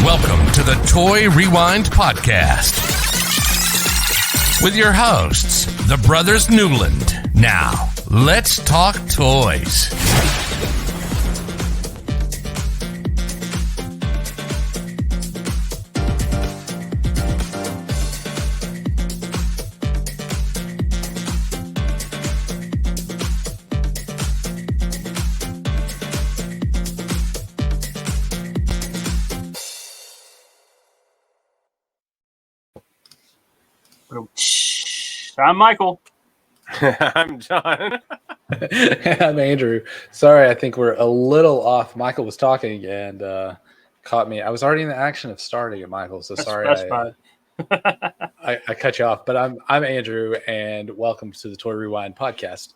Welcome to the Toy Rewind Podcast with your hosts, the Brothers Newland. Now, let's talk toys. I'm Michael. I'm John. I'm Andrew. Sorry, I think we're a little off. Michael was talking and caught me. I was already in the action of starting it, Michael. So sorry, That's fine. I cut you off. But I'm Andrew, and welcome to the Toy Rewind Podcast.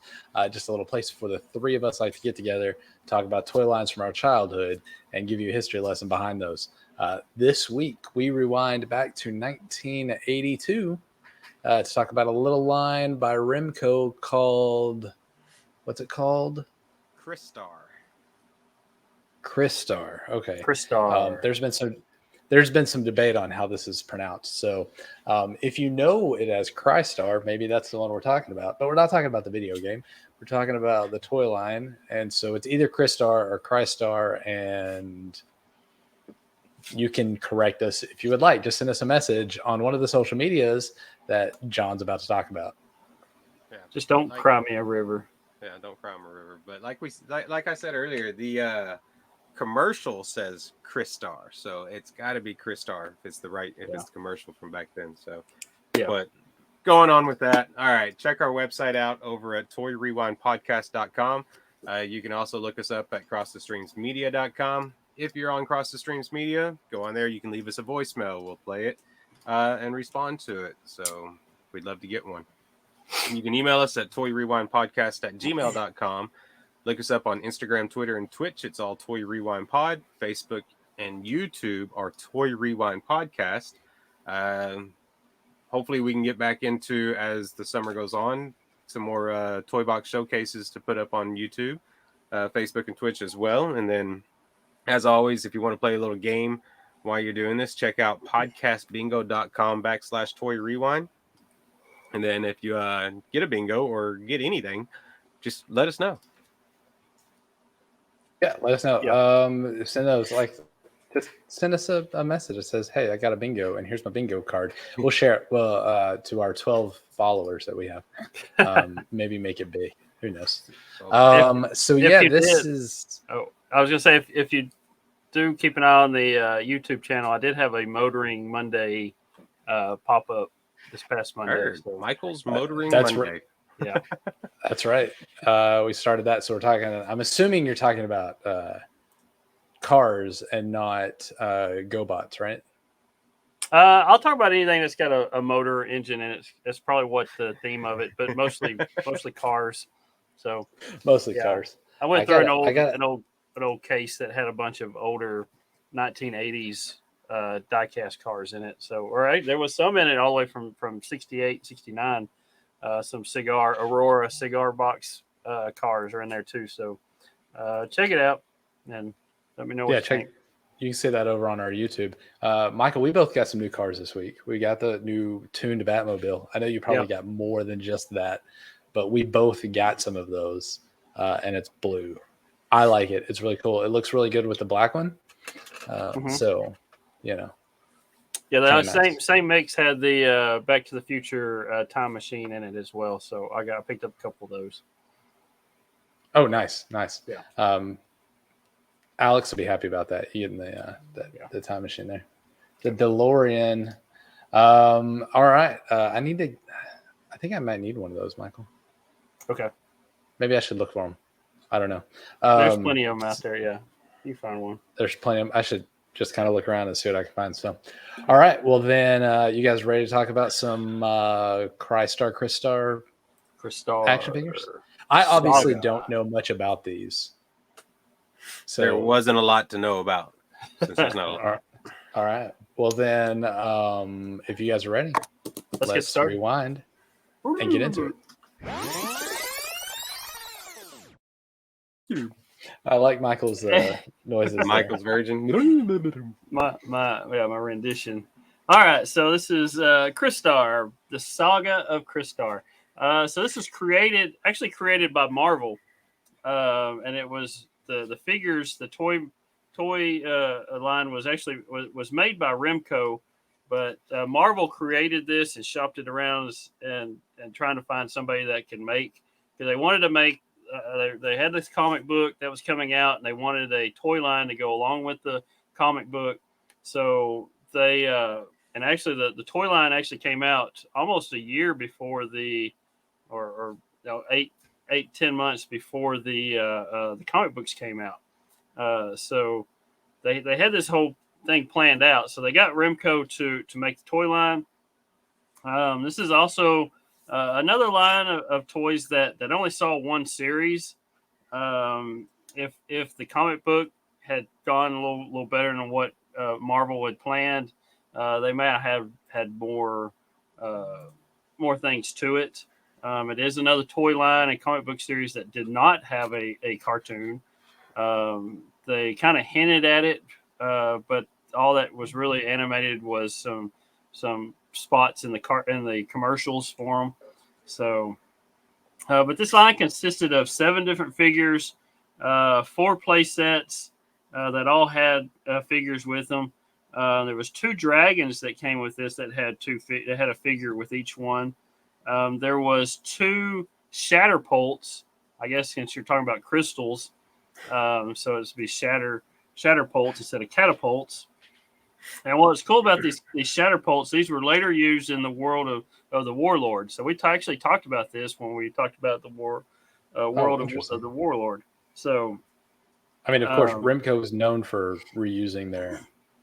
Just a little place for the three of us like to get together, talk about toy lines from our childhood, and give you a history lesson behind those. This week we rewind back to 1982. To talk about a little line by REMCO called, what's it called? Crystar. Okay. Crystar. There's been some debate on how this is pronounced. So if you know it as Crystar, maybe that's the one we're talking about. But we're not talking about the video game. We're talking about the toy line. And so it's either Crystar or Crystar. And you can correct us if you would like. Just send us a message on one of the social medias that John's about to talk about. Yeah, Just don't cry me a river. Yeah, don't cry me a river. But like I said earlier, the commercial says Crystar, so it's got to be Crystar if it's it's the commercial from back then. So, yeah. But going on with that, all right, check our website out over at toyrewindpodcast.com. You can also look us up at crossthestreamsmedia.com. If you're on Cross the Streams Media, go on there. You can leave us a voicemail. We'll play it and respond to it. So we'd love to get one. You can email us at toyrewindpodcast@gmail.com. Look us up on Instagram, Twitter, and Twitch. It's all Toy Rewind Pod. Facebook and YouTube are Toy Rewind Podcast. Hopefully we can get back into, as the summer goes on, some more toy box showcases to put up on YouTube, Facebook, and Twitch as well. And then, as always, if you want to play a little game while you're doing this, check out podcastbingo.com/Toy Rewind. And then if you get a bingo or get anything, just let us know. Yeah, let us know. Yeah. Send us a message that says, hey, I got a bingo and here's my bingo card. We'll share it to our 12 followers that we have. Maybe make it big. Who knows? I was gonna say, if you do keep an eye on the YouTube channel, I did have a Motoring Monday pop up this past Monday. So Michael's Motoring That's Monday. Right. Yeah, that's right. We started that, so we're talking. I'm assuming you're talking about cars and not GoBots, right? I'll talk about anything that's got a motor engine in it. That's probably what the theme of it, but mostly cars. So mostly cars. I went through an old case that had a bunch of older 1980s diecast cars in it. So, all right, there was some in it all the way from 68, 69. Some Aurora cigar box cars are in there too. So check it out and let me know what you think. You can see that over on our YouTube. Michael, we both got some new cars this week. We got the new tuned Batmobile. I know you probably got more than just that, but we both got some of those, and it's blue. I like it. It's really cool. It looks really good with the black one. So, Yeah, the same makes had the Back to the Future time machine in it as well. So I picked up a couple of those. Oh, nice. Yeah. Alex will be happy about that. Getting the time machine there. The DeLorean. All right. I think I might need one of those, Michael. Okay. Maybe I should look for them. I don't know. There's plenty of them out there. Yeah, you find one. There's plenty of them. I should just kind of look around and see what I can find. So, all right. Well, then, you guys ready to talk about some Crystar action figures? I obviously don't know much about these. So there wasn't a lot to know about. Since there's no. All right. Well, then, if you guys are ready, let's get started. Rewind and get into it. I like Michael's noises. Michael's version. My rendition. All right, so this is Crystar, the Saga of Crystar. So this was created by Marvel, and it was the figures, the toy line was made by Remco, but Marvel created this and shopped it around and trying to find somebody that could make, because they wanted to make. They had this comic book that was coming out, and they wanted a toy line to go along with the comic book. So they and actually the toy line actually came out almost a year before or 10 months before the comic books came out. So they had this whole thing planned out. So they got Remco to make the toy line. This is also another line of toys that only saw one series. If the comic book had gone a little better than what Marvel had planned, they might have had more things to it. It is another toy line and comic book series that did not have a cartoon. They kind of hinted at it, but all that was really animated was some spots in the commercials for them. So, but this line consisted of 7 different figures, 4 play sets that all had figures with them. There was 2 dragons that came with this that had that had a figure with each one. There was 2 shatterpolts. I guess since you're talking about crystals, so it's be shatterpolts instead of catapults. And what's cool about these shatterpolts, these were later used in the world of the Warlord. So we actually talked about this when we talked about the world of the Warlord. So, I mean, of course, Remco is known for reusing their.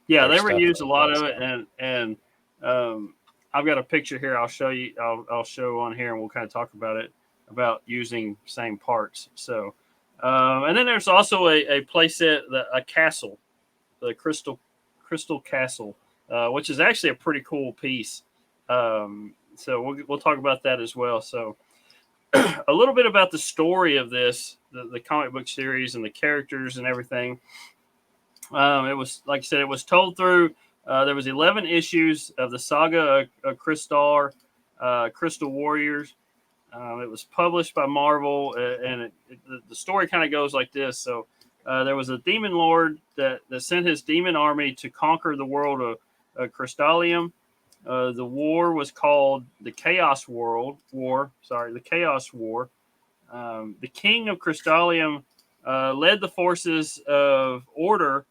Yeah, they reused a lot of it, and I've got a picture here. I'll show you. I'll show on here, and we'll kind of talk about it, about using same parts. So, and then there's also a playset, a castle, the Crystal Castle, which is actually a pretty cool piece. So we'll talk about that as well. So a little bit about the story of this, the comic book series and the characters and everything. It was, like I said, it was told through. There was 11 issues of the Saga of Crystar, Crystal Warriors. It was published by Marvel, and the story kind of goes like this. So there was a demon lord that sent his demon army to conquer the world of Crystalium. The war was called the Chaos War. The Chaos War. The king of Crystalium led the forces of Order,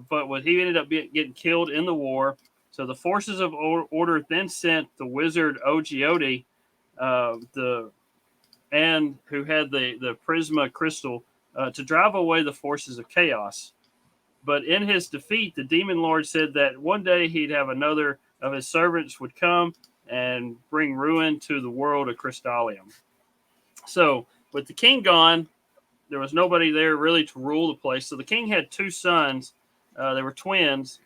but he ended up getting killed in the war. So the forces of Order then sent the wizard Ogiodi, who had the Prisma crystal, to drive away the forces of chaos. But in his defeat, the demon lord said that one day he'd have another of his servants would come and bring ruin to the world of Crystalium. So with the king gone, there was nobody there really to rule the place. So the king had 2 sons. They were twins,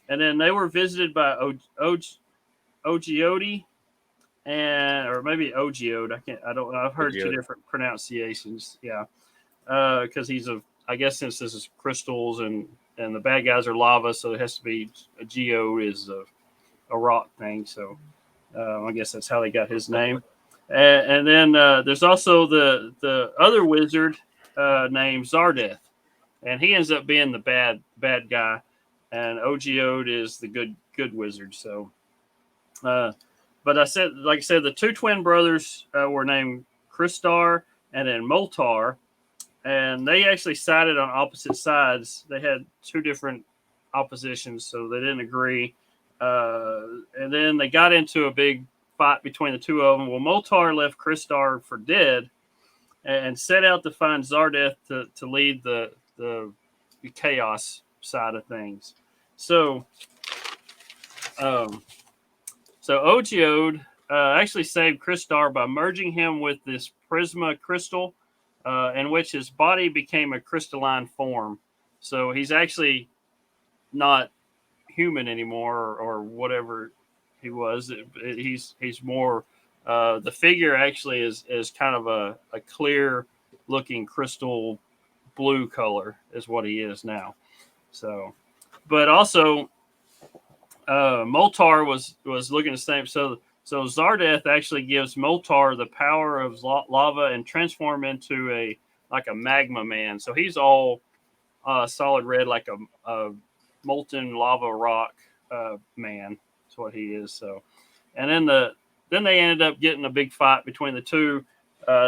and then they were visited by Ogiodi, or maybe Ogiode. I don't know. I've heard Ogiode. 2 different pronunciations. Yeah. Because I guess since this is crystals and the bad guys are lava, so it has to be a geode is a rock thing. So I guess that's how they got his name. And then there's also the other wizard named Zardeth, and he ends up being the bad guy, and Ogiode is the good wizard. So, but like I said, the 2 twin brothers were named Crystar and then Moltar. And they actually sided on opposite sides. They had 2 different oppositions, so they didn't agree. And then they got into a big fight between the 2 of them. Well, Moltar left Crystar for dead and set out to find Zardeth to lead the chaos side of things. So, Ogiode actually saved Crystar by merging him with this Prisma crystal, in which his body became a crystalline form. So he's actually not human anymore, or whatever he was. He's more. The figure actually is kind of a clear looking crystal blue color is what he is now. So, but also Moltar was looking the same. So Zardeth actually gives Moltar the power of lava and transform into a magma man. So he's all solid red, like a molten lava rock man. That's what he is. So, and then they ended up getting a big fight between the two.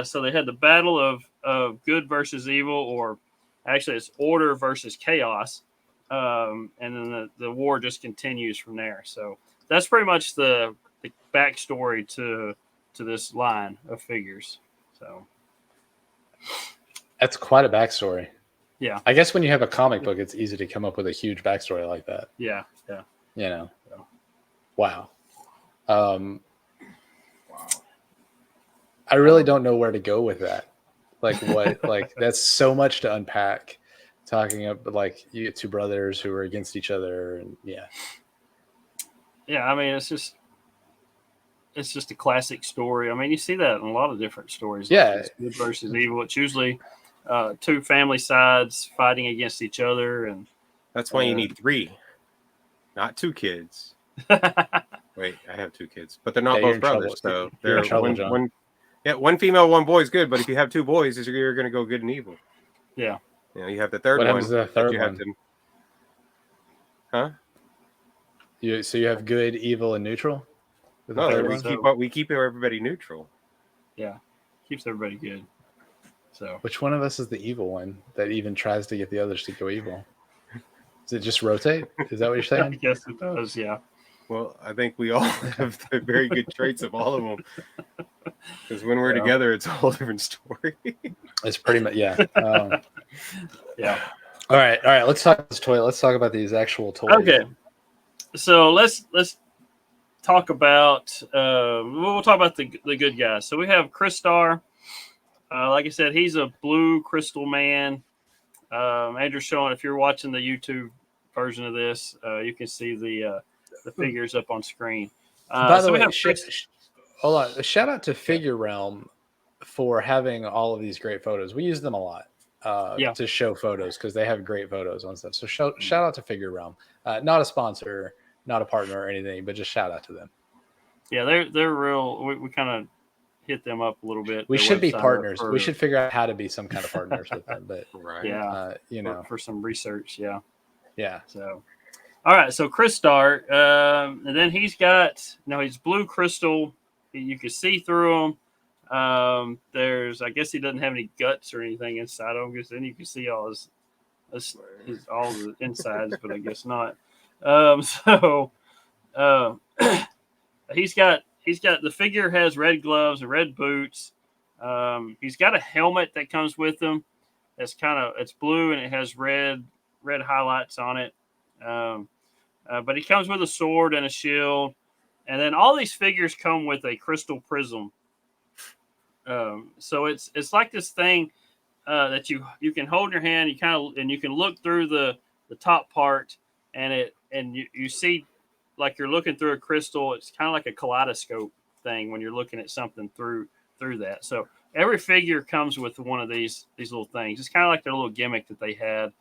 So they had the battle of good versus evil, or actually it's order versus chaos. And then the war just continues from there. So that's pretty much the backstory to this line of figures. So that's quite a backstory. Yeah. I guess when you have a comic book, it's easy to come up with a huge backstory like that. Yeah. You know. Yeah. Wow. I really don't know where to go with that. Like what? Like that's so much to unpack. Talking about like you get two brothers who are against each other, and yeah. I mean, it's just a classic story. I mean, you see that in a lot of different stories. Yeah, like good versus evil. It's usually two family sides fighting against each other, and that's why you need 3, not 2 kids. Wait, I have 2 kids, but they're not both brothers, so they're one female, 1 boy is good. But if you have 2 boys, you're going to go good and evil. Yeah. You have the third what one. What happens to the third one? Huh? So you have good, evil, and neutral? No, we keep everybody neutral. Yeah. Keeps everybody good. So which one of us is the evil one that even tries to get the others to go evil? Does it just rotate? Is that what you're saying? I guess it does, yeah. Well, I think we all have the very good traits of all of them. Because when we're together, it's a whole different story. It's pretty much, yeah. Yeah. All right. Let's talk about this toy. Let's talk about these actual toys. Okay. So let's talk about we'll talk about the good guys. So we have Crystar. Like I said, he's a blue crystal man. Andrew's showing, if you're watching the YouTube version of this, you can see the figures up on screen. By the way, hold on. A shout out to Figure Realm for having all of these great photos. We use them a lot to show photos because they have great photos on stuff. So shout out to Figure Realm. Not a sponsor, not a partner or anything, but just shout out to them. Yeah, they're real. We kind of hit them up a little bit. We should be partners. We should figure out how to be some kind of partners with them. But for some research. Yeah. So, all right. So Crystar, and then he's blue crystal. You can see through him. I guess he doesn't have any guts or anything inside of him, because then you can see all his all the insides, but I guess not. He's got the figure has red gloves and red boots. He's got a helmet that comes with him. It's blue and it has red highlights on it. But he comes with a sword and a shield, and then all these figures come with a crystal prism. So it's like this thing that you can hold in your hand. You can look through the top part, and you see, like you're looking through a crystal. It's kind of like a kaleidoscope thing when you're looking at something through that. So every figure comes with one of these little things. It's kind of like their little gimmick that they had.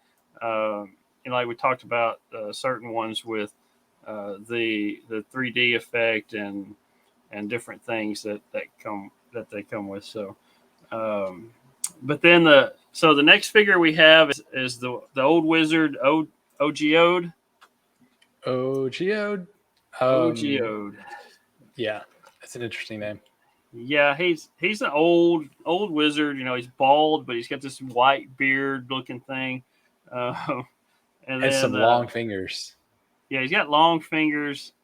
Like we talked about certain ones with the 3D effect and different things that they come with. So, but then the next figure we have is the old wizard Ogeode. Ogeode. Ogeode. Yeah, that's an interesting name. Yeah, he's an old wizard. He's bald, but he's got this white beard looking thing, and then some long fingers. Yeah, he's got long fingers,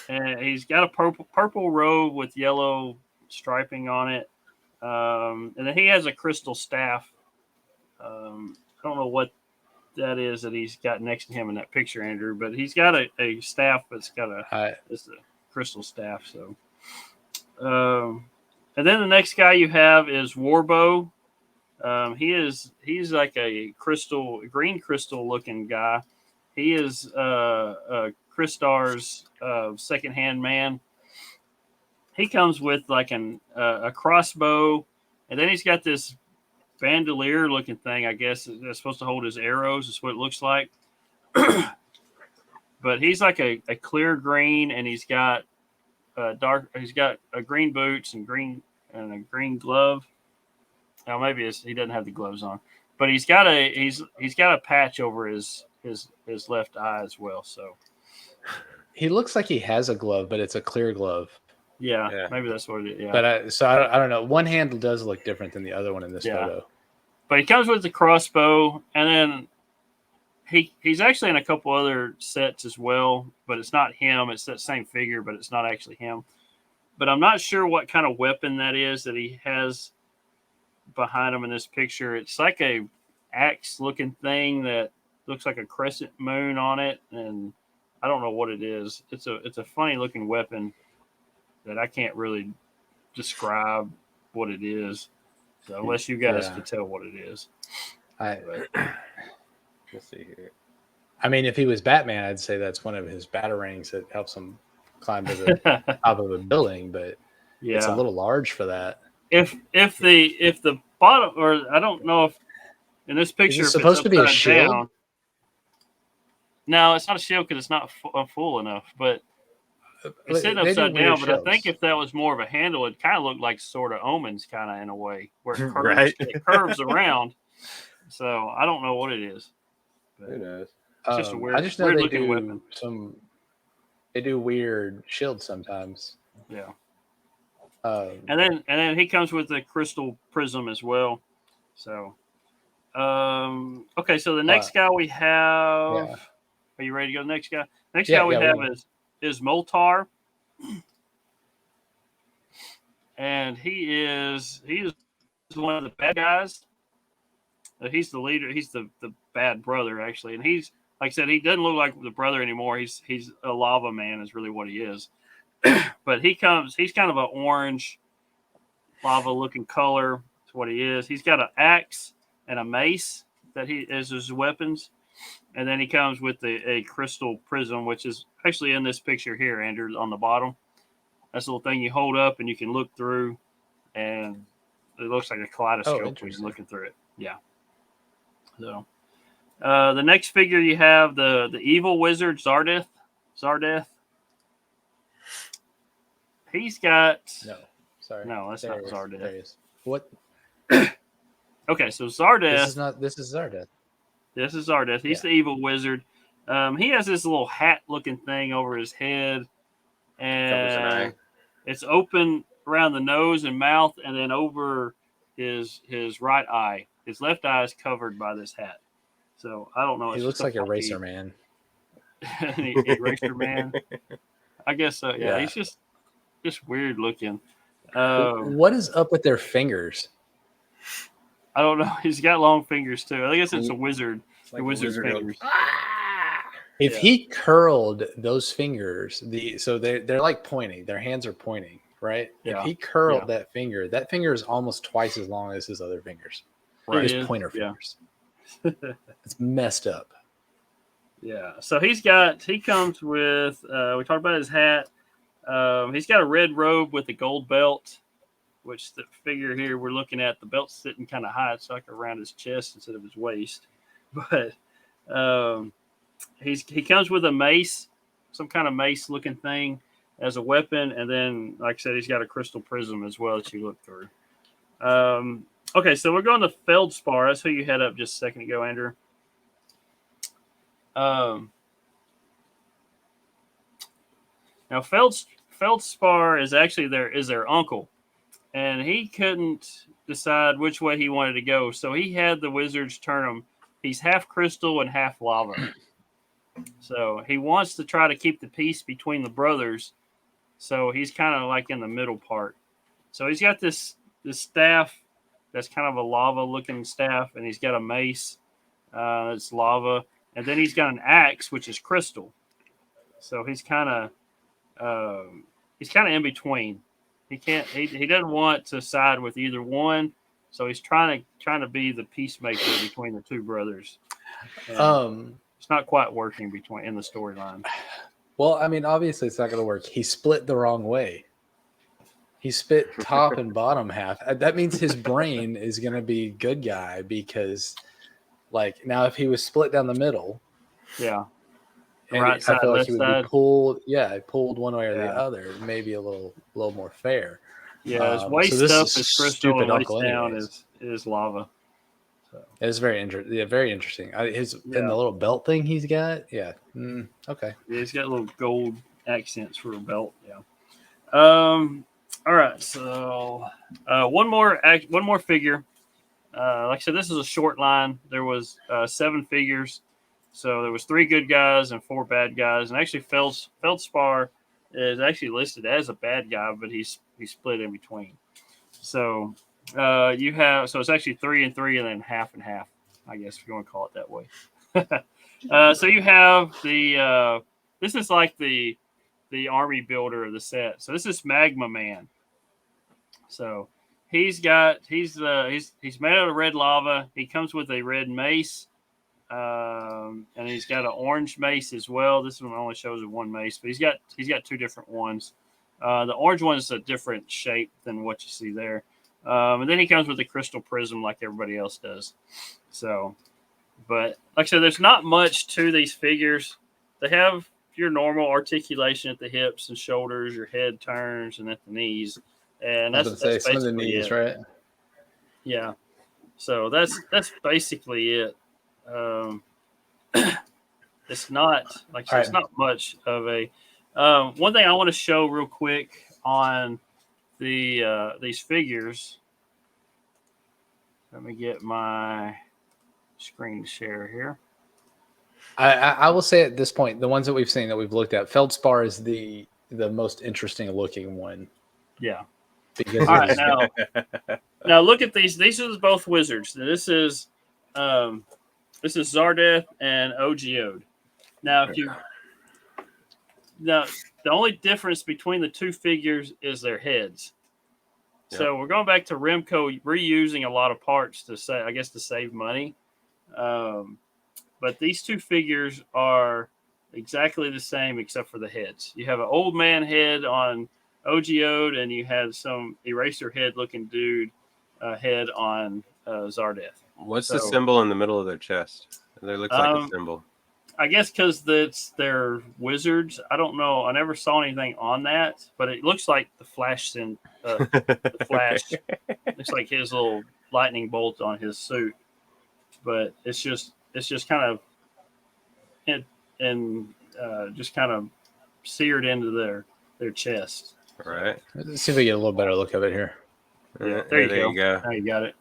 and he's got a purple robe with yellow striping on it, and then he has a crystal staff. I don't know what that is that he's got next to him in that picture, Andrew, but he's got a staff that's got it's a crystal staff. So, and then the next guy you have is Warbo. He's like a green crystal looking guy. He is Crystar's second-hand man. He comes with like a crossbow, and then he's got this bandolier looking thing, I guess, that's supposed to hold his arrows. Is what it looks like. But he's like a clear green, and he's got He's got a green boots and a green glove. Now maybe he doesn't have the gloves on, but he's got a patch over his left eye as well. So he looks like he has a glove, but it's a clear glove. Yeah, maybe that's what it is. Yeah. But I don't know. One hand does look different than the other one in this photo. But he comes with the crossbow, and then he's actually in a couple other sets as well, but it's not him. It's that same figure, but it's not actually him. But I'm not sure what kind of weapon that is that he has behind him in this picture. It's like a axe-looking thing that looks like a crescent moon on it, and I don't know what it is. It's a funny-looking weapon that I can't really describe what it is. So unless you guys can tell what it is. Let's see here. I mean, if he was Batman, I'd say that's one of his batarangs that helps him climb to the top of a building, but it's a little large for that. If the bottom, or I don't know if in this picture, is it supposed to be a shield? Down, no, it's not a shield because it's not full enough, but it's sitting upside down. But I think if that was more of a handle, it kind of looked like sort of Omens, kind of in a way, where it curves, it curves around. So I don't know what it is. Who knows? It's just a weird, I just know weird looking weapon. They do weird shields sometimes. Yeah. And then he comes with a crystal prism as well. So, okay. So the next guy we have. Yeah. Are you ready to go? To the next guy. Next guy we have is Moltar, and he is one of the bad guys. He's the leader. He's the bad brother, actually. And he's, like I said, he doesn't look like the brother anymore. He's a lava man is really what he is. But he's kind of an orange lava looking color. That's what he is. He's got an axe and a mace that he is his weapons. And then he comes with a crystal prism, which is actually in this picture here, Andrew, on the bottom. That's a little thing you hold up and you can look through, and it looks like a kaleidoscope when you're looking through it. Yeah. So, the next figure you have the evil wizard Zardeth. He's got no, that's not Zardeth. There he is. What? Okay, so Zardeth. This is Zardeth. This is Zardeth. He's the evil wizard. He has this little hat-looking thing over his head, and it's open around the nose and mouth, and then over his right eye. His left eye is covered by this hat. So I don't know. He looks like Eraser Man. Eraser Man. I guess so. Yeah, he's just weird looking. What is up with their fingers? I don't know. He's got long fingers too. I guess it's a wizard. It's like wizard's fingers. If he curled those fingers, so they're like pointing. Their hands are pointing, right? Yeah. If he curled that finger is almost twice as long as his other fingers. Right. His pointer fingers. It's messed up. Yeah. So he comes with, we talked about his hat. He's got a red robe with a gold belt, which the figure here we're looking at, the belt's sitting kind of high. It's like around his chest instead of his waist. But he comes with a mace, some kind of mace looking thing as a weapon. And then, like I said, he's got a crystal prism as well that you look through. Okay, so we're going to Feldspar. That's who you had up just a second ago, Andrew. Now, Feldspar is actually their uncle, and he couldn't decide which way he wanted to go. So he had the wizards turn him. He's half crystal and half lava. So he wants to try to keep the peace between the brothers. So he's kind of like in the middle part. So he's got this staff that's kind of a lava-looking staff, and he's got a mace. It's lava, and then he's got an axe, which is crystal. So he's kind of in between. He doesn't want to side with either one, so he's trying to be the peacemaker between the two brothers. It's not quite working in the storyline. Well, I mean, obviously it's not going to work. He split the wrong way. He spit top and bottom half. That means his brain is going to be good guy because, like, now if he was split down the middle, Yeah. and Right I side, feel like left he would side. be pulled. Yeah, pulled one way or the Yeah. other, maybe a little more fair. Yeah, his So waist this up is is crystal, stupid and waist uncle, down anyways. is lava. So It's very interesting. Yeah, very interesting. His Yeah. and the little belt thing he's got. Yeah. Okay. yeah, he's got little gold accents for a belt. Yeah. All right. So one more figure. Like I said, this is a short line. There was 7 figures, so there was 3 good guys and 4 bad guys. And actually, Feldspar is actually listed as a bad guy, but he's split in between. So so it's actually 3 and 3, and then half and half. I guess if you want to call it that way. So you have this is like the army builder of the set. So this is Magma Man. So he's made out of red lava. He comes with a red mace, and he's got an orange mace as well. This one only shows one mace, but he's got 2 different ones. The orange one is a different shape than what you see there, and then he comes with a crystal prism like everybody else does. So, but like I said, there's not much to these figures. They have your normal articulation at the hips and shoulders, your head turns, and at the knees. And I was that's going to say some of the basically knees, it. right? Yeah. So that's basically it. It's not like I said, it's not much of a. One thing I want to show real quick on these figures. Let me get my screen share here. I will say at this point, the ones that we've seen that we've looked at, Feldspar is the most interesting looking one. Yeah. Because all right, now look at these. These are both wizards. This is Zardeth and Ogeode. Now, the only difference between the 2 figures is their heads. Yep. So we're going back to Remco reusing a lot of parts to save money. But these 2 figures are exactly the same except for the heads. You have an old man head on Ogeode, and you have some eraser head looking dude head on Zardeth. What's the symbol in the middle of their chest? There looks like a symbol. I guess because they're wizards. I don't know. I never saw anything on that, but it looks like the Flash the Flash. Looks like his little lightning bolt on his suit, but it's just kind of just kind of seared into their chest. All right. Let's see if we get a little better look of it here. Yeah, there you go. Now you got it.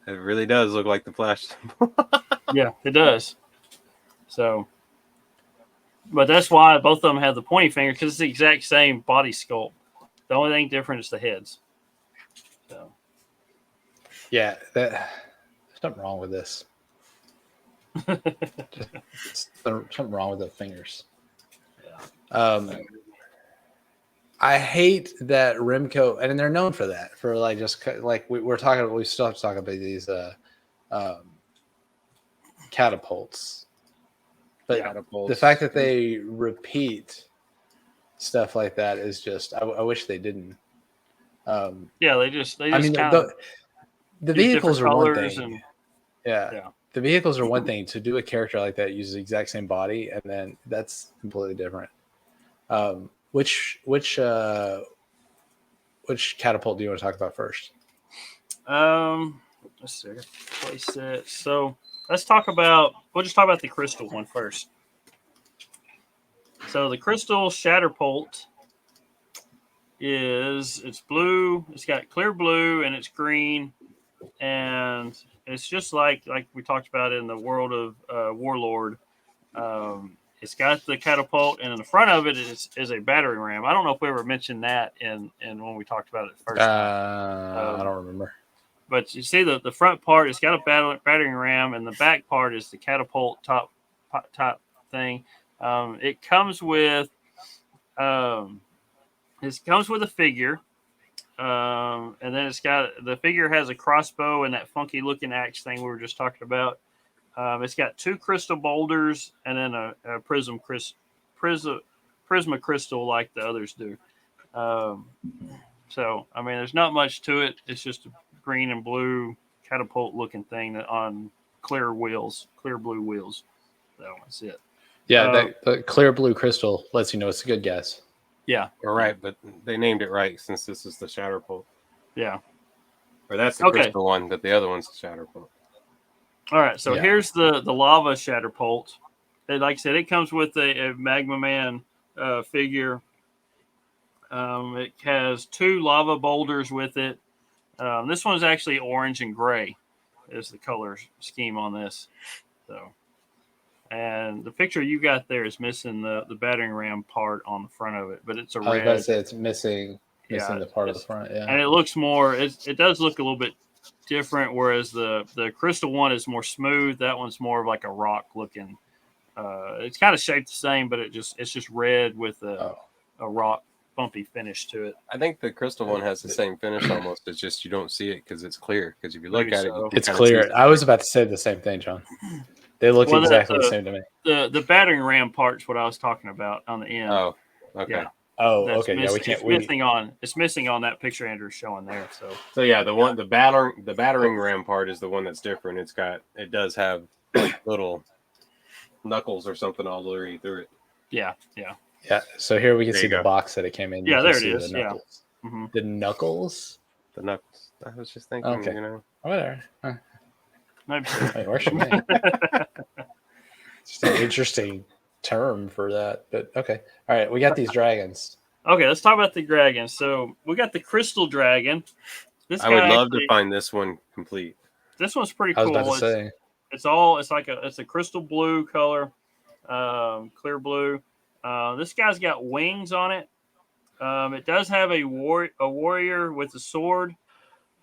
It really does look like the Flash symbol. Yeah, it does. So, but that's why both of them have the pointy finger, because it's the exact same body sculpt. The only thing different is the heads. So, yeah, there's something wrong with this. Something wrong with the fingers. Yeah. I hate that Remco, and they're known for that. For like just like we still have to talk about these catapults. But the fact that they repeat stuff like that is just I wish they didn't. They just the vehicles are one thing. Yeah. The vehicles are one thing. To do a character like that uses the exact same body, and then that's completely different. Which catapult do you want to talk about first? Let's see. Place it. So we'll just talk about the crystal one first. So the crystal Shatterbolt it's blue. It's got clear blue and it's green, and it's just like we talked about in the world of Warlord. It's got the catapult, and in the front of it is a battering ram. I don't know if we ever mentioned that in when we talked about it first. I don't remember. But you see the front part, it's got a battering ram, and the back part is the catapult top thing. It comes with a figure, and then the figure has a crossbow and that funky looking axe thing we were just talking about. It's got 2 crystal boulders and then a prisma crystal like the others do. So I mean, there's not much to it. It's just a green and blue catapult looking thing that on clear blue wheels. So that's it. Yeah, the clear blue crystal lets you know it's a good guess. Yeah. All right, but they named it right since this is the Shatterpult. Yeah. Or that's the crystal one, but the other one's the Shatterpult. All right, so here's the lava Shatterpult. Like I said, it comes with a Magma Man figure. It has 2 lava boulders with it. This one's actually orange and gray is the color scheme on this. So, and the picture you got there is missing the battering ram part on the front of it, but it's a red. I was about to say it's missing the part of the front. Yeah, and it looks more. It does look a little bit different, whereas the crystal one is more smooth. That one's more of like a rock looking. It's kind of shaped the same, but it's just red with a rock bumpy finish to it. I think the crystal one has the same finish almost. It's just you don't see it because it's clear. Because if you look at it, it's clear. I was about to say the same thing, John. They look exactly the same to me. The battering ram part's what I was talking about on the end. Oh, okay. Yeah. Oh, okay. Yeah, we can't. It's missing on that picture Andrew's showing there. So yeah, the battering ram part is the one that's different. It does have like little knuckles or something all the way through it. Yeah. So here we can see the box that it came in. Yeah, there it is. The knuckles. The knuckles. I was just thinking. Okay. Whatever. Huh. Maybe. It works for me. It's an interesting term for that, but okay. All right, we got these dragons. Okay, let's talk about the dragons. So we got the crystal dragon. I would love to find this one complete. This one's pretty cool. I was about to say. It's a crystal blue color, clear blue. This guy's got wings on it. It does have a warrior with a sword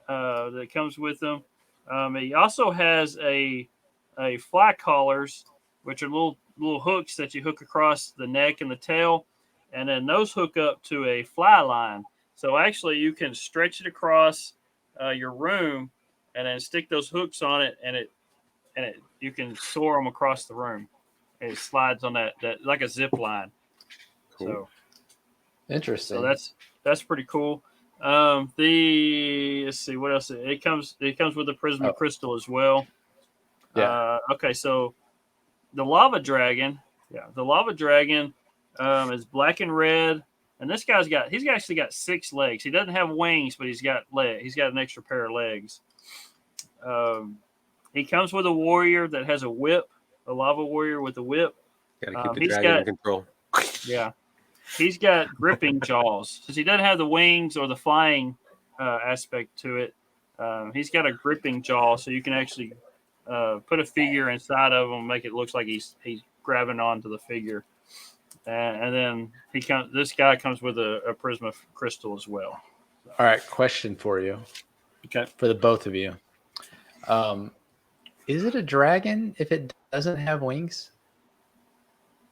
that comes with him. He also has a fly collars, which are little hooks that you hook across the neck and the tail, and then those hook up to a fly line. So actually, you can stretch it across your room, and then stick those hooks on it, and you can soar them across the room. And it slides on that like a zip line. Cool. So interesting. So that's pretty cool. Let's see what else. It comes with a prism crystal as well. Yeah. Okay, so the lava dragon. Yeah, the lava dragon is black and red, and he's actually got 6 legs. He doesn't have wings, but he's got an extra pair of legs. He comes with a warrior that has a whip, a lava warrior with a whip. Got to keep the dragon in control. Yeah. He's got gripping jaws. Since he doesn't have the wings or the flying aspect to it, he's got a gripping jaw, so you can actually put a figure inside of him, make it look like he's grabbing onto the figure. And then this guy comes with a prism crystal as well. All right, question for you. Okay. For the both of you. Is it a dragon if it doesn't have wings?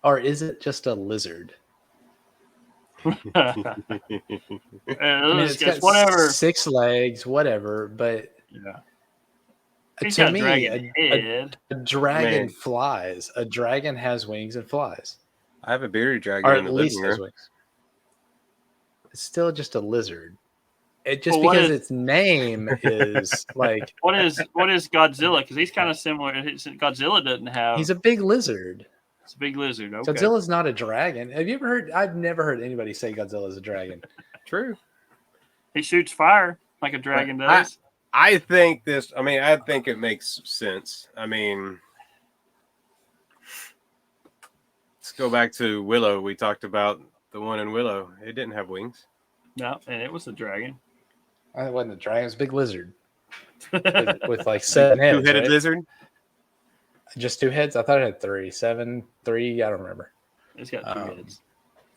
Or is it just a lizard? It's got whatever 6 legs, whatever, but to me, a dragon flies. A dragon has wings and flies. I have a bearded dragon in the living room. Wings. It's still just a lizard. Because its name is like what is Godzilla? Because he's kind of similar. Godzilla doesn't have. He's a big lizard. It's a big lizard. Okay. Godzilla's not a dragon. Have you ever heard? I've never heard anybody say Godzilla's a dragon. True. He shoots fire like a dragon does. I think it makes sense. I mean, let's go back to Willow. We talked about the one in Willow. It didn't have wings. No, and it was a dragon. It wasn't a dragon. It was a big lizard with like 7 heads. 2-headed lizard. Just 2 heads? I thought it had 3. 7, 3. I don't remember. It's got 2 heads.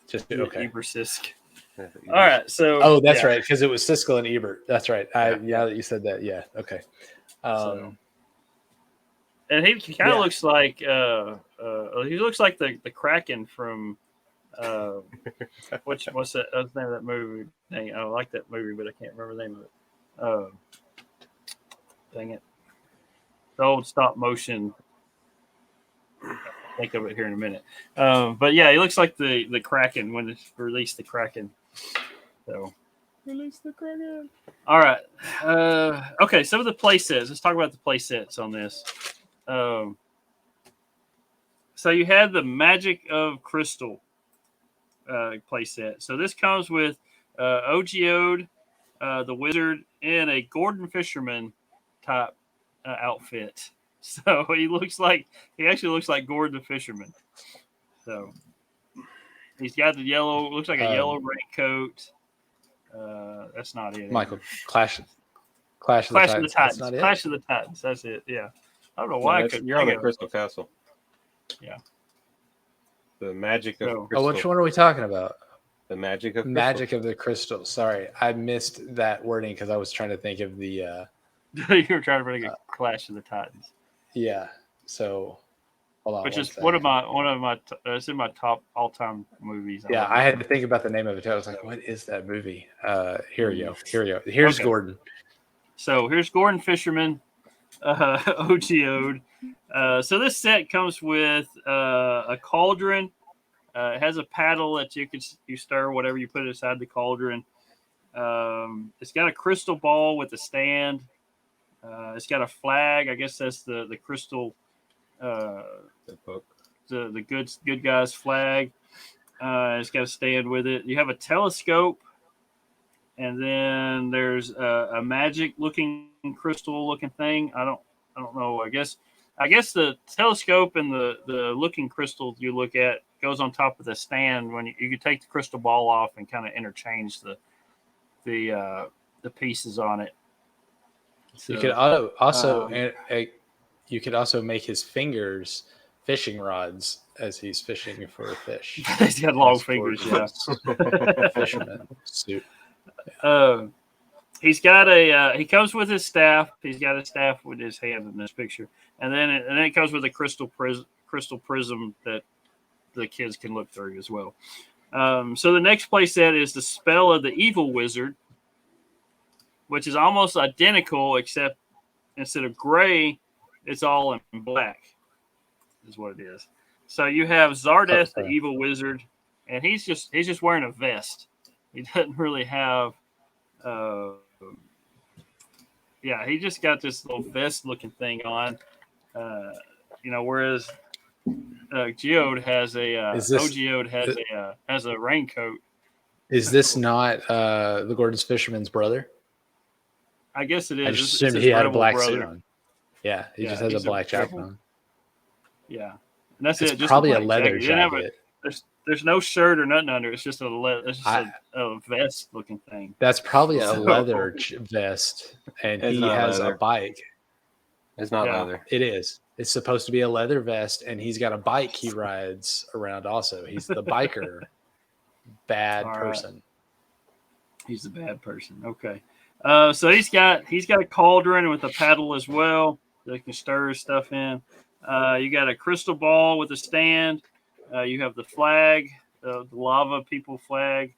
Just okay. Ebersisk. All right, so. Oh, that's right, because it was Siskel and Ebert. That's right. Now that you said that, yeah, okay. And he kind of looks like he looks like the Kraken from what's the name of that movie? Dang, I like that movie, but I can't remember the name of it. Dang it. The old stop motion. I'll think of it here in a minute. But yeah, he looks like the Kraken when they released the Kraken. So Release the Kraken. all right. Okay, some of the play sets. Let's talk about the play sets on this. So you had the Magic of Crystal play set. So this comes with OGO'd, the Wizard, in a Gordon Fisherman type outfit. So he actually looks like Gordon the Fisherman. So he's got the yellow, looks like a yellow raincoat. That's not it. Michael, Clash of the Titans. Clash of the Titans. That's it. Yeah. I don't know why I couldn't. You're on the Crystal Castle. Yeah. The Magic of Crystal. Oh, which one are we talking about? The Magic of Crystal. Magic of the Crystal. Sorry, I missed that wording because I was trying to think of the. You were trying to bring a Clash of the Titans. Yeah. So, hold on. Which is one of my. It's in my top all-time movies. Yeah, I had to think about the name of it. I was like, "What is that movie?" Here we go. Here's okay. Gordon. So here's Gordon Fisherman, OGO'd. So this set comes with a cauldron. It has a paddle that you stir whatever you put inside the cauldron. It's got a crystal ball with a stand. It's got a flag. I guess that's the crystal. The good guy's flag. It's got a stand with it. You have a telescope, and then there's a magic looking crystal looking thing. I don't know. I guess the telescope and the looking crystal you look at goes on top of the stand when you could take the crystal ball off and kind of interchange the pieces on it. So, you could also make his fingers fishing rods as he's fishing for a fish. He's got long fingers, yeah. Fisherman suit. He's got he comes with his staff. He's got a staff with his hand in this picture, and then it comes with a crystal prism that the kids can look through as well. So the next play set is the Spell of the Evil Wizard, which is almost identical, except instead of gray, it's all in black, is what it is. So you have Zardeth, the Evil Wizard, and he's just wearing a vest. He doesn't really have, he just got this little vest-looking thing on, whereas Geode has has a raincoat. Is this not the Gordon Fisherman's brother? I guess it is. I just assumed he had a black suit on. Yeah, he just has a black jacket on. Yeah, and that's it's it. Just probably a leather jacket. There's no shirt or nothing under. It's just a vest looking thing. That's probably a leather vest, and he has a bike. It's not leather. It is. It's supposed to be a leather vest, and he's got a bike he rides around. Also, he's the biker. Bad person. Right. He's the bad person. Okay. So he's got a cauldron with a paddle as well that can stir stuff in. You got a crystal ball with a stand. You have the flag, the lava people flag,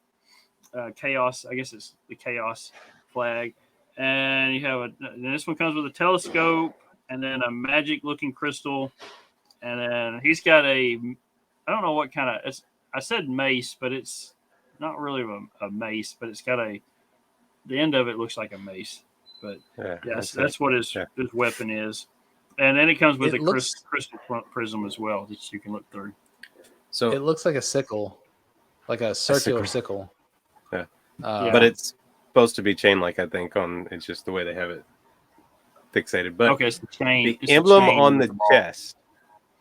chaos. I guess it's the chaos flag. And you have and this one comes with a telescope and then a magic looking crystal. And then he's got I don't know what kind of, I said mace, but it's not really a mace, but it's got the end of it looks like a mace. But that's what his weapon is. And then it comes with crystal prism as well that you can look through. So it looks like a sickle, like a circular sickle. Yeah. But it's supposed to be chain-like, I think. It's just the way they have it fixated. But okay, it's the chain. The emblem on the chest.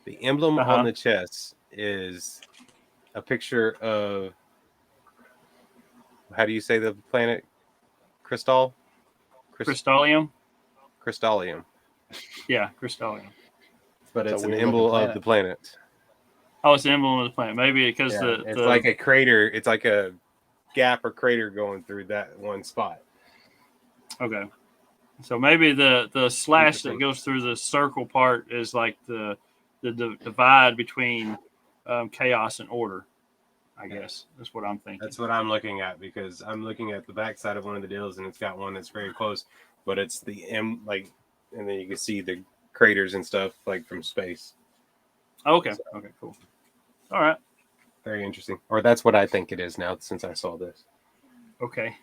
The emblem on the chest is a picture of, how do you say the planet? Crystallium. Crystallium. Yeah, Crystallium. But it's an emblem of the planet. Oh, it's an emblem of the planet. Maybe because it's like a crater. It's like a gap or crater going through that one spot. Okay. So maybe the slash that goes through the circle part is like the divide between chaos and order. I guess that's what I'm thinking. That's what I'm looking at, because I'm looking at the backside of one of the deals and it's got one that's very close, but it's the and then you can see the craters and stuff like from space. Okay. Okay, cool. All right. Very interesting. Or that's what I think it is now since I saw this. Okay.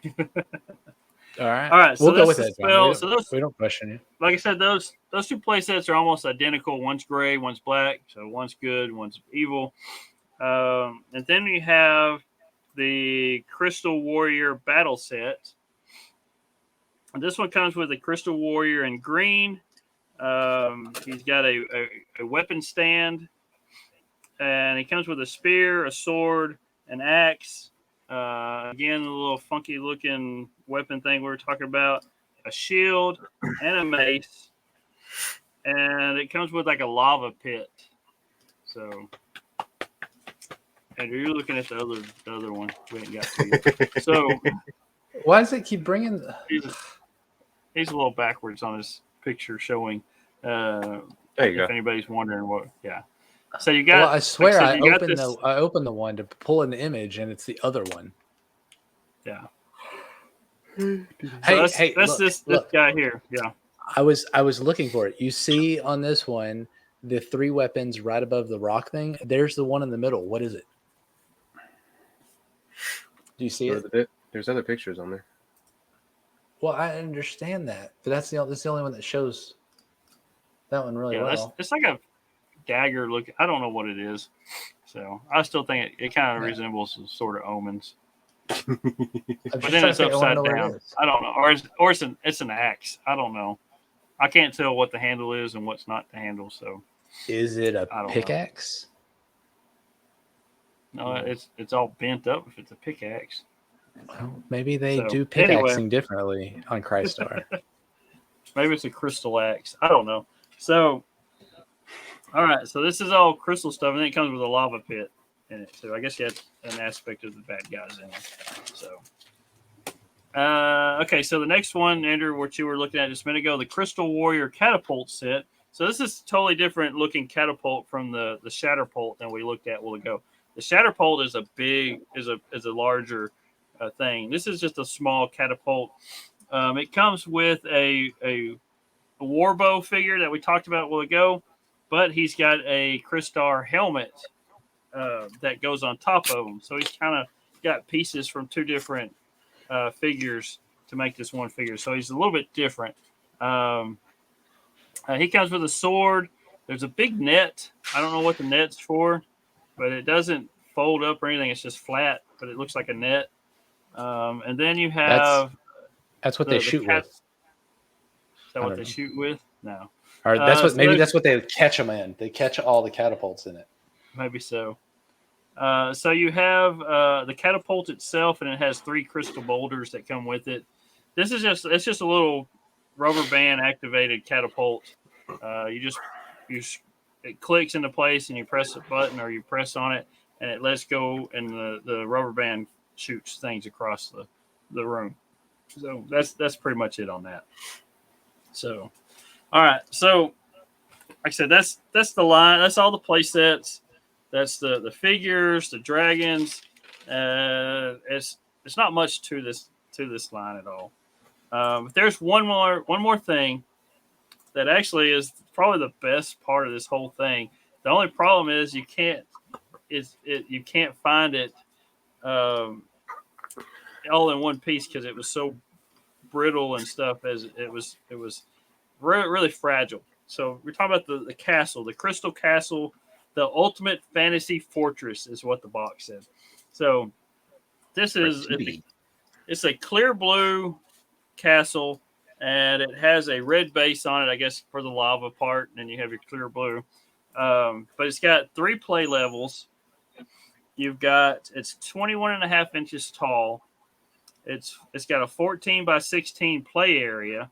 All right. All right. So We'll go that's with the it. spell. So those, We don't question you. like I said, those two play sets are almost identical. One's gray, one's black. So one's good, one's evil. And then we have the Crystal Warrior battle set. And this one comes with a Crystal Warrior in green. He's got a weapon stand, and he comes with a spear, a sword, an axe. Again, a little funky looking weapon thing we were talking about, a shield, and a mace. And it comes with like a lava pit. So, Andrew, you're looking at the other one we ain't got to yet. So, Why does it keep bringing? he's a little backwards on his picture showing. There you go. If anybody's wondering what, yeah. So you got. Well, I swear like I opened the one to pull an image, and it's the other one. Yeah. Hey, So that's look, this guy here. Yeah. I was looking for it. You see on this one the 3 weapons right above the rock thing. There's the one in the middle. What is it? Do you see it? There's other pictures on there. Well, I understand that, but that's the only one that shows that one really well. It's like a dagger look. I don't know what it is. So I still think it kind of resembles some sort of omens. But then it's upside down. I don't know, or it's an axe. I don't know. I can't tell what the handle is and what's not the handle. So is it a pickaxe? No, it's all bent up. If it's a pickaxe, well, maybe they do pickaxing differently on Crystar. Maybe it's a crystal axe. I don't know. So, all right. So this is all crystal stuff, and then it comes with a lava pit in it. So I guess you had an aspect of the bad guys in it. So, okay. So the next one, Andrew, what you were looking at just a minute ago, the Crystal Warrior catapult set. So this is totally different looking catapult from the Shatterpult than we looked at a while ago. The Shatterpult is a larger thing. This is just a small catapult. It comes with a warbow figure that we talked about a while ago, but he's got a Crystar helmet that goes on top of him. So he's kind of got pieces from 2 different figures to make this one figure. So he's a little bit different. He comes with a sword. There's a big net. I don't know what the net's for, but it doesn't fold up or anything. It's just flat, but it looks like a net. And then you have that's what they shoot with. Is that what they shoot with? No. Or that's what that's what they catch them in. They catch all the catapults in it. Maybe so. So you have the catapult itself, and it has 3 crystal boulders that come with it. It's just a little rubber band activated catapult. It clicks into place, and you press a button or you press on it, and it lets go, and the rubber band shoots things across the room. So that's pretty much it on that. So, all right. So, like I said, that's the line. That's all the play sets. That's the figures, the dragons. It's not much to this line at all. But there's one more thing that actually is probably the best part of this whole thing. The only problem is you can't find it all in one piece because it was so brittle and stuff. As it was really, really fragile. So we're talking about the castle, the Crystal Castle, the Ultimate Fantasy Fortress is what the box said. So this is it's a clear blue castle, and it has a red base on it, I guess, for the lava part, and then you have your clear blue. But it's got 3 play levels. It's 21.5 inches tall. It's got a 14 by 16 play area.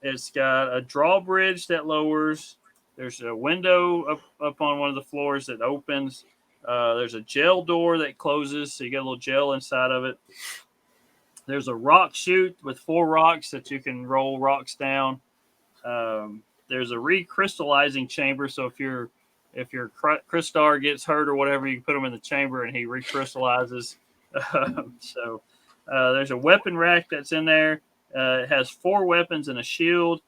It's got a drawbridge that lowers. There's a window up on one of the floors that opens. There's a gel door that closes, so you get a little gel inside of it. There's a rock chute with 4 rocks that you can roll rocks down. There's a recrystallizing chamber, so if your Crystar gets hurt or whatever, you can put him in the chamber and he recrystallizes. So there's a weapon rack that's in there. It has 4 weapons and a shield.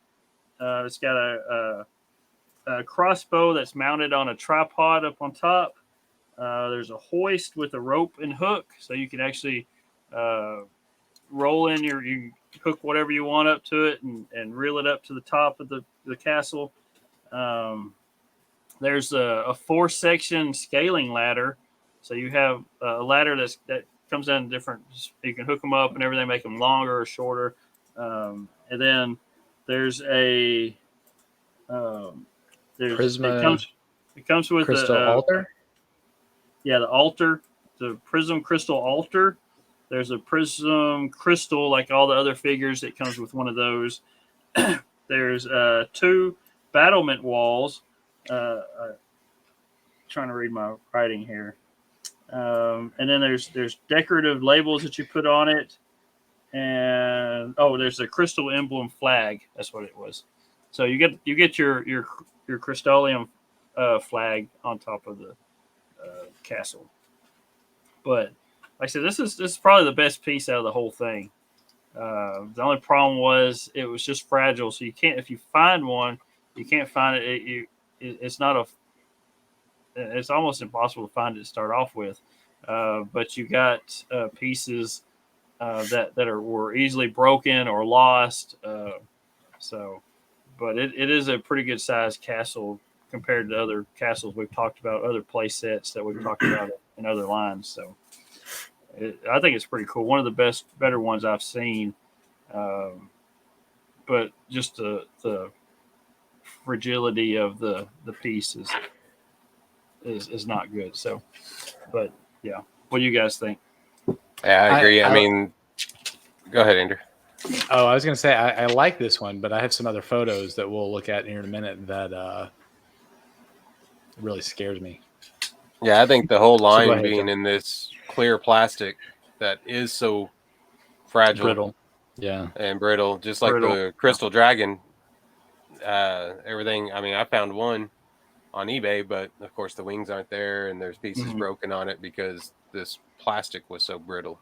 It's got a crossbow that's mounted on a tripod up on top. There's a hoist with a rope and hook, so you can actually roll in you hook whatever you want up to it and reel it up to the top of the castle. There's a 4-section scaling ladder, so you have a ladder that comes in different. You can hook them up and everything, make them longer or shorter. And then there's a Prisma it comes with crystal altar. The altar, the prism crystal altar. There's a prism crystal, like all the other figures. It comes with one of those. There's 2 battlement walls. Trying to read my writing here. And then there's decorative labels that you put on it. And there's a crystal emblem flag. That's what it was. So you get your Crystallium flag on top of the castle. But like I said, this is probably the best piece out of the whole thing. The only problem was it was just fragile, so you can't. If you find one, you can't find it. It's not a. It's almost impossible to find it to start off with. But you got pieces that were easily broken or lost. But it is a pretty good sized castle compared to other castles we've talked about, other play sets that we've talked about in other lines. So I think it's pretty cool. One of the better ones I've seen. But just the fragility of the piece is not good. So, but yeah, what do you guys think? Yeah, I agree. I mean, go ahead, Andrew. Oh, I was going to say I like this one, but I have some other photos that we'll look at here in a minute that really scares me. Yeah, I think the whole line ahead, being John. in this clear plastic that is so fragile, Brittle, yeah, and brittle, just like the Crystal Dragon. Everything. I mean, I found one on eBay, but of course the wings aren't there, and there's pieces broken on it because this plastic was so brittle.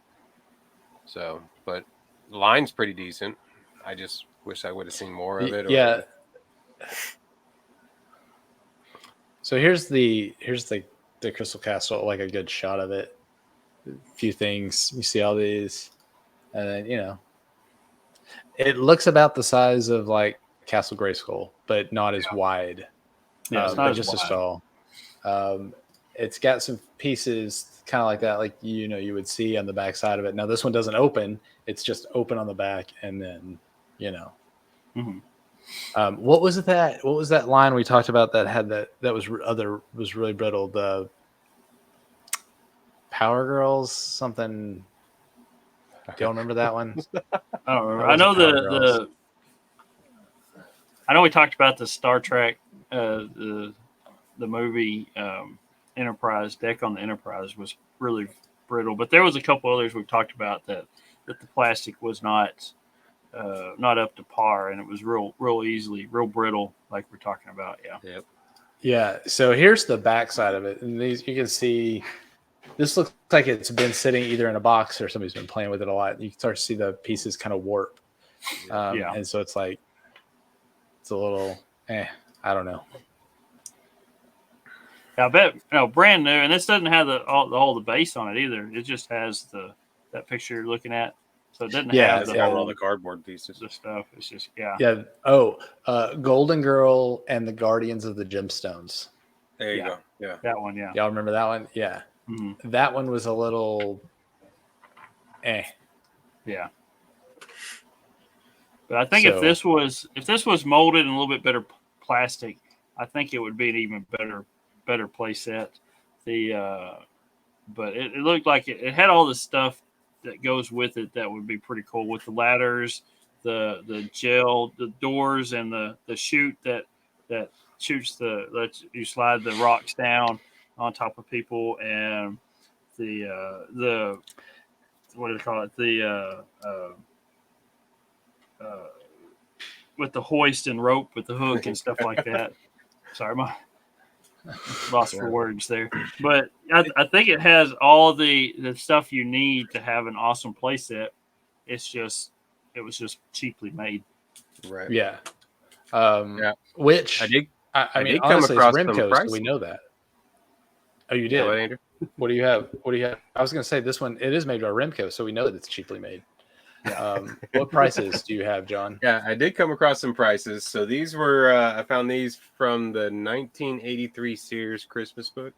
So, but the line's pretty decent. I just wish I would have seen more of it. Yeah. So here's the Crystal Castle, like a good shot of it. A few things. You see all these, and then it looks about the size of like Castle Grayskull, but not as wide. Yeah, it's not just as as tall. It's got some pieces kind of like that, like you would see on the back side of it. Now this one doesn't open; it's just open on the back, and then what was that line we talked about that had that was really brittle? The Power Girls something. Do you remember that one? I don't remember. I know I know we talked about the Star Trek, the movie Enterprise. Deck on the Enterprise was really brittle, but there was a couple others we've talked about that the plastic was not up to par, and it was real brittle, like we're talking about. Yeah. Yep. Yeah. So here's the back side of it, and these you can see. This looks like it's been sitting either in a box or somebody's been playing with it a lot. You can start to see the pieces kind of warp. And so it's like, it's a little, I don't know. I bet, brand new, and this doesn't have the base on it either. It just has that picture you're looking at. So it doesn't have all the cardboard pieces. The stuff. It's just, Yeah. Oh, Golden Girl and the Guardians of the Gemstones. There you go. Yeah. That one, yeah. Y'all remember that one? Yeah. Mm-hmm. That one was a little Yeah. But I think if this was molded in a little bit better plastic, I think it would be an even better play set. But it looked like it had all the stuff that goes with it that would be pretty cool, with the ladders, the gel, the doors, and the chute that shoots lets you slide the rocks down on top of people, and the what do they call it? With the hoist and rope with the hook and stuff like that. Sorry, my lost for words there. But I think it has all the stuff you need to have an awesome play set. It was just cheaply made. Right. Yeah. Which I mean, did honestly, come it's across some REMCO, so prices. we know that. Oh, you did. What, Andrew? What do you have? I was going to say this one. It is made by Remco, so we know that it's cheaply made. What prices do you have, John? Yeah, I did come across some prices. So these were I found these from the 1983 Sears Christmas book.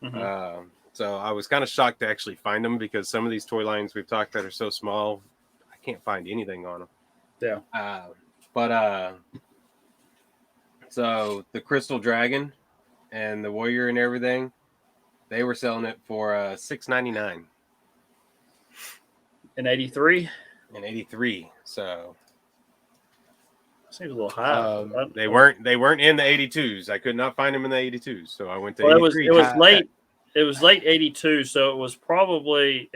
Mm-hmm. So I was kind of shocked to actually find them because some of these toy lines we've talked that are so small, I can't find anything on them. Yeah. So the Crystal Dragon and the Warrior and everything, they were selling it for $6.99 In 83? in 83. So Seems a little high. they weren't in the 82s. I could not find them in the 82s, so I went to Well, 83. it was late. It was late 82, so it probably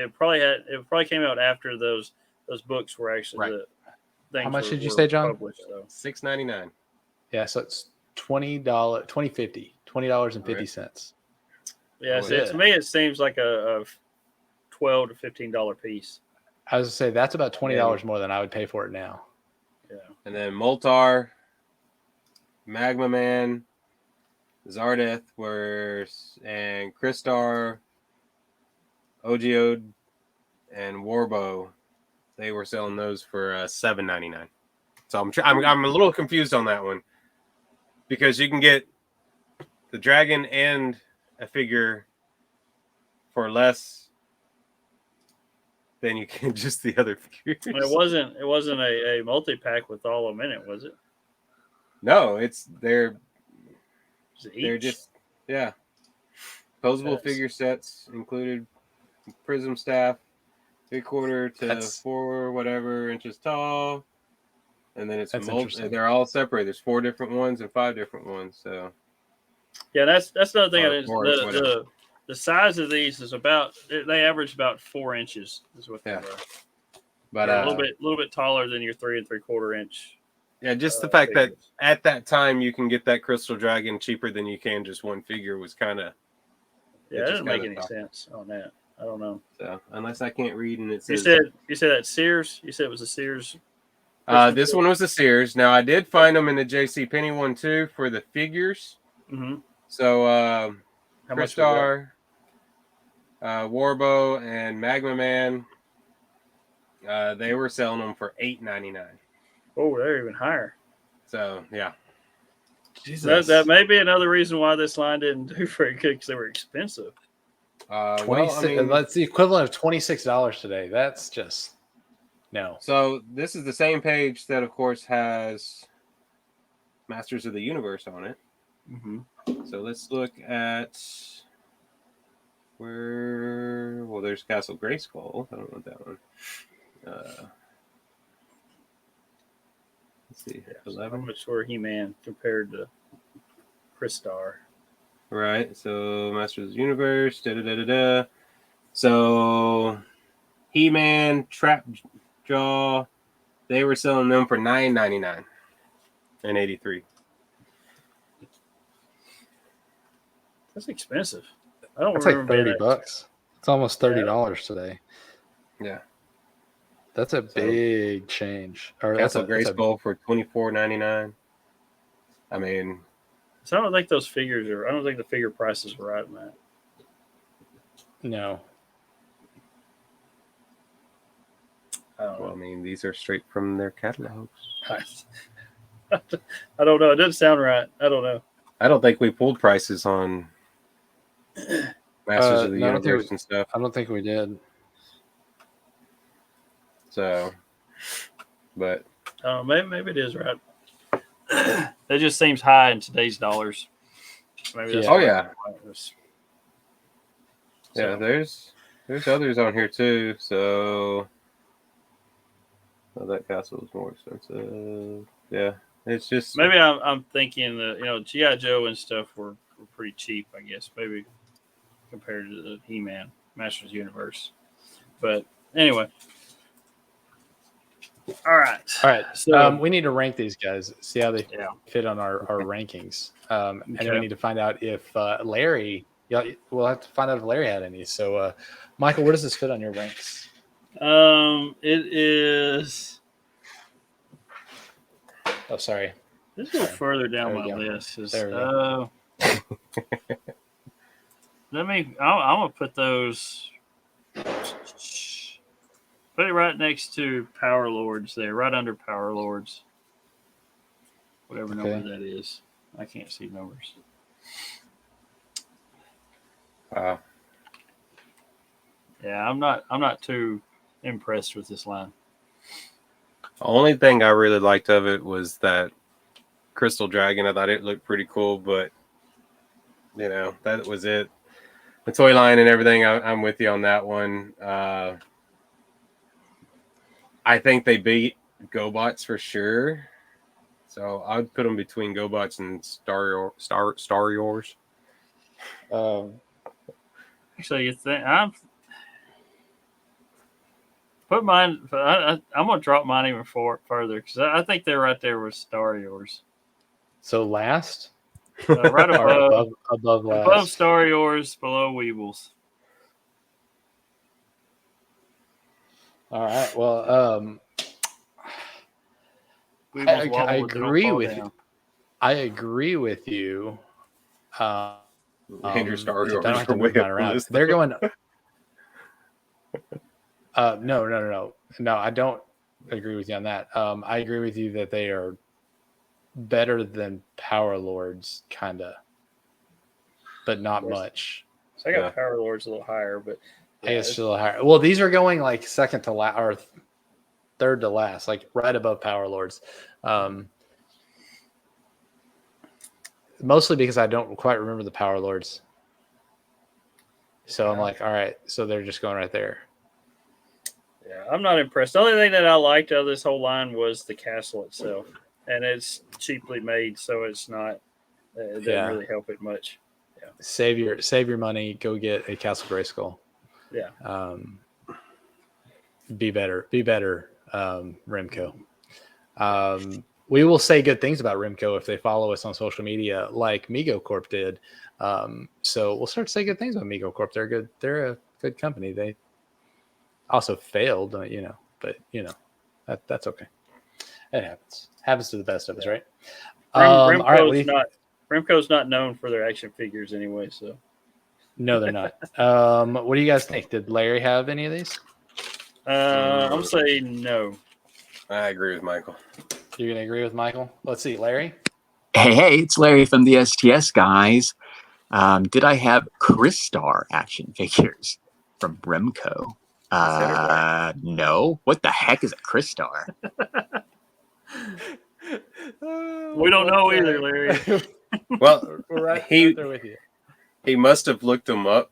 came out after those books were actually Right. the things. How much were, did you were say, John? Published, so. $6.99. Yeah, so it's $20.50. $20.50. Yeah, Oh, so yeah. to me it seems like a $12 to $15 piece. I was going to say that's about $20 more than I would pay for it now. Yeah. And then Moltar, Magma Man, Zardeth and Crystar, Ogeode, and Warbo. They were selling those for $7.99. So I'm a little confused on that one because you can get the dragon and a figure for less than you can just the other figures. And it wasn't a multi-pack with all of them in it, was it? No, they're Each? just posable figure sets included prism staff, 3/4 to 4 whatever inches tall, and then they're all separate. There's 4 different ones and 5 different ones. So yeah, that's another thing. The size of these is they average about 4 inches is what they were. But a little bit taller than your 3 3/4 inch. Yeah, just the fact that at that time you can get that Crystal Dragon cheaper than you can just one figure was kind of. Yeah, it doesn't make any sense on that. I don't know. So unless I can't read and it says. You said that Sears. You said it was a Sears. This one was a Sears. Now I did find them in the JCPenney one too for the figures. Mm-hmm. So Crystar, Warbo, and Magma Man. They were selling them for $8.99. Oh, they're even higher. So yeah, Jesus. That may be another reason why this line didn't do very good because they were expensive. That's the equivalent of $26 today. That's just no. So this is the same page that, of course, has Masters of the Universe on it. Mm-hmm. So let's look at where. Well, there's Castle Grayskull. I don't want that one. Let's see. 11. How much were He-Man compared to Crystar? Right. So Masters of the Universe. So He-Man, Trapjaw, they were selling them for $9.99 in 83. That's expensive. I don't That's remember like $30. It's almost $30 today. Yeah. That's a big change. Castle Grayskull for $24.99. I mean, so I don't think those figures are. I don't think the figure prices were right in that. No. I mean, these are straight from their catalogs. I don't know. It doesn't sound right. I don't know. I don't think we pulled prices on Masters of the Universe and stuff. I don't think we did. So, but maybe it is right. That just seems high in today's dollars. Maybe that's yeah. There's others on here too. So, that castle is more expensive. Yeah, it's just maybe I'm thinking that G.I. Joe and stuff were pretty cheap. I guess maybe compared to the He-Man Masters Universe. But anyway. All right. So we need to rank these guys, see how they fit on our rankings. And we need to find out if Larry, we'll have to find out if Larry had any. So, Michael, where does this fit on your ranks? It is. Oh, sorry. This is further down my list. No, I'm gonna put those. Put it right next to Power Lords there, right under Power Lords. Whatever number that is. I can't see numbers. Wow. Yeah, I'm not too impressed with this line. The only thing I really liked of it was that Crystal Dragon. I thought it looked pretty cool, but that was it. The toy line and everything, I'm with you on that one. I think they beat GoBots for sure. So I'd put them between GoBots and Star Yours. Actually, you think I'm put mine? I'm gonna drop mine even further because I think they're right there with Star Yours. So last, right above last. above Star Yours, below Weebles. All right. Well, I agree with you. I agree with you. Andrew Star Yours. I don't have to move mine around. They're going. No. I don't agree with you on that. I agree with you that they are better than Power Lords, kinda, but not much. So I got Power Lords a little higher, but I guess still higher. Well, these are going like second to last or third to last, like right above Power Lords. Mostly because I don't quite remember the Power Lords. So I'm like, all right, so they're just going right there. Yeah, I'm not impressed. The only thing that I liked of this whole line was the castle itself. And it's cheaply made, so it's not it doesn't really help it much. Yeah. Save your money, go get a Castle Grayskull. Yeah. Be better, REMCO. We will say good things about REMCO if they follow us on social media, like Mego Corp did. So we'll start to say good things about Mego Corp. They're good. They're a good company. They also failed, but that's okay. It happens. Happens to the best of us, right? REMCO's not known for their action figures anyway, so. No, they're not. What do you guys think? Did Larry have any of these? I'm going to say no. I agree with Michael. You're going to agree with Michael? Let's see. Larry? Hey, it's Larry from the STS guys. Did I have Crystar action figures from REMCO? No. What the heck is a Crystar? We don't know either, Larry. Well, right there with you. He must have looked them up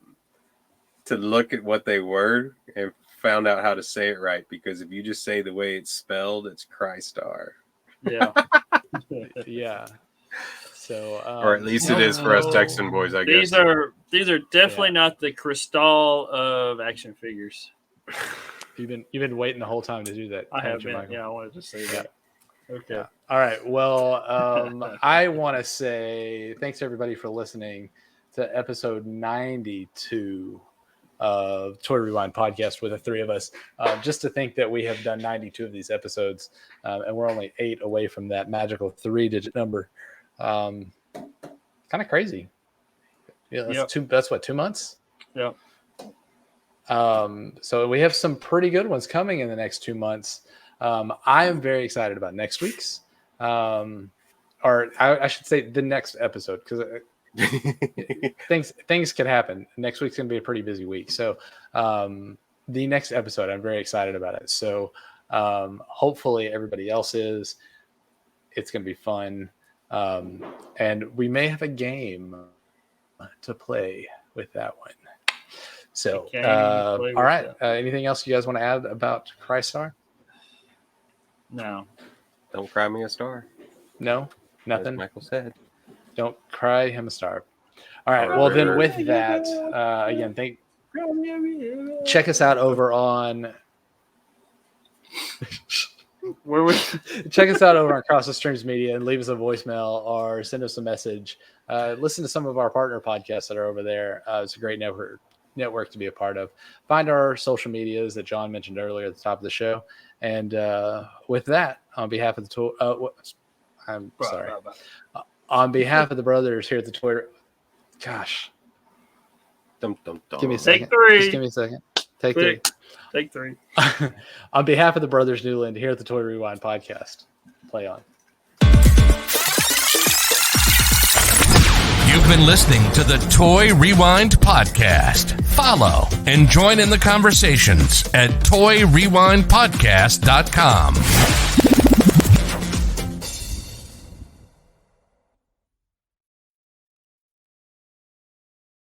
to look at what they were and found out how to say it right. Because if you just say the way it's spelled, it's Crystar. Yeah. Yeah. So, or at least it is for us Texan boys, I guess. These are definitely not the Crystal of action figures. You've been waiting the whole time to do that. I have been. Michael? Yeah, I wanted to say that. Okay. Yeah. All right. Well, I want to say thanks everybody for listening to episode 92 of Toy Rewind podcast with the three of us. Just to think that we have done 92 of these episodes, and we're only 8 away from that magical 3-digit number. Kind of crazy. Yeah, that's what, 2 months? Yeah. So we have some pretty good ones coming in the next 2 months. I am very excited about next week's, or I should say the next episode, because things can happen. Next week's going to be a pretty busy week. So the next episode, I'm very excited about it. So hopefully everybody else is. It's going to be fun. And we may have a game to play with that one. So, all right. Anything else you guys want to add about Crystar? No. Don't cry me a star. No, nothing. As Michael said. Don't cry him a star. All right. Well, then with that, again, check us out over on. Check us out over on Cross the Streams Media and leave us a voicemail or send us a message. Listen to some of our partner podcasts that are over there. It's a great network to be a part of. Find our social medias that John mentioned earlier at the top of the show. And with that, on behalf of the on behalf of the brothers here at the Toy, Dum, dum, dum. Give me a Take second. three. Just give me a second. Take Quick. three. Take three. On behalf of the Brothers Newland here at the Toy Rewind podcast, play on. You've been listening to the Toy Rewind podcast. Follow and join in the conversations at toyrewindpodcast.com.